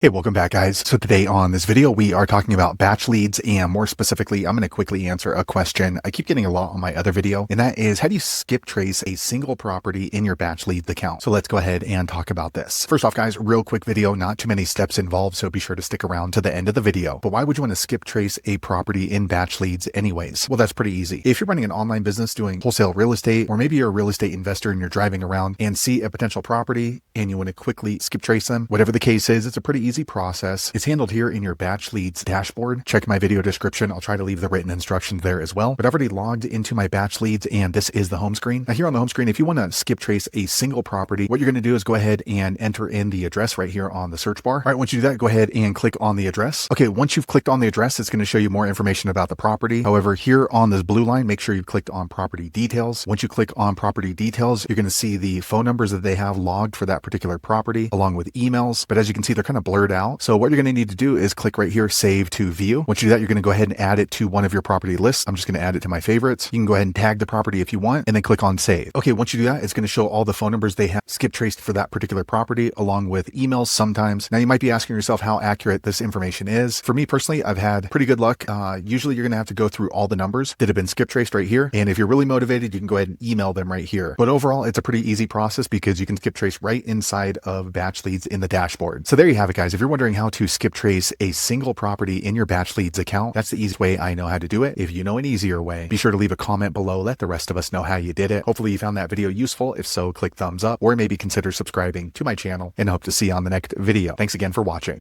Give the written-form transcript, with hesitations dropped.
Hey, welcome back, guys. So today on this video, we are talking about batch leads, and more specifically, I'm going to quickly answer a question I keep getting a lot on my other video, and that is, how do you skip trace a single property in your batch leads account? So let's go ahead and talk about this. First off, guys, real quick video, not too many steps involved, so be sure to stick around to the end of the video. But why would you want to skip trace a property in batch leads anyways? Well, that's pretty easy. If you're running an online business doing wholesale real estate, or maybe you're a real estate investor and you're driving around and see a potential property and you want to quickly skip trace them, whatever the case is, it's a pretty easy process. It's handled here in your batch leads dashboard. Check my video description. I'll try to leave the written instructions there as well. But I've already logged into my batch leads, and this is the home screen. Now here on the home screen, if you want to skip trace a single property, what you're going to do is go ahead and enter in the address right here on the search bar. All right, once you do that, go ahead and click on the address. Okay, once you've clicked on the address, it's going to show you more information about the property. However, here on this blue line, make sure you clicked on property details. Once you click on property details, you're going to see the phone numbers that they have logged for that particular property, along with emails. But as you can see, they're kind of blurred out. So what you're going to need to do is click right here, save to view. Once you do that, you're going to go ahead and add it to one of your property lists. I'm just going to add it to my favorites. You can go ahead and tag the property if you want, and then click on save. Okay, once you do that, it's going to show all the phone numbers they have skip traced for that particular property, along with emails sometimes. Now you might be asking yourself how accurate this information is. For me personally, I've had pretty good luck. Usually you're going to have to go through all the numbers that have been skip traced right here. And if you're really motivated, you can go ahead and email them right here. But overall, it's a pretty easy process because you can skip trace right inside of batch leads in the dashboard. So there you have it, guys. If you're wondering how to skip trace a single property in your batch leads account, that's the easiest way I know how to do it. If you know an easier way, be sure to leave a comment below. Let the rest of us know how you did it. Hopefully you found that video useful. If so, click thumbs up or maybe consider subscribing to my channel, and I hope to see you on the next video. Thanks again for watching.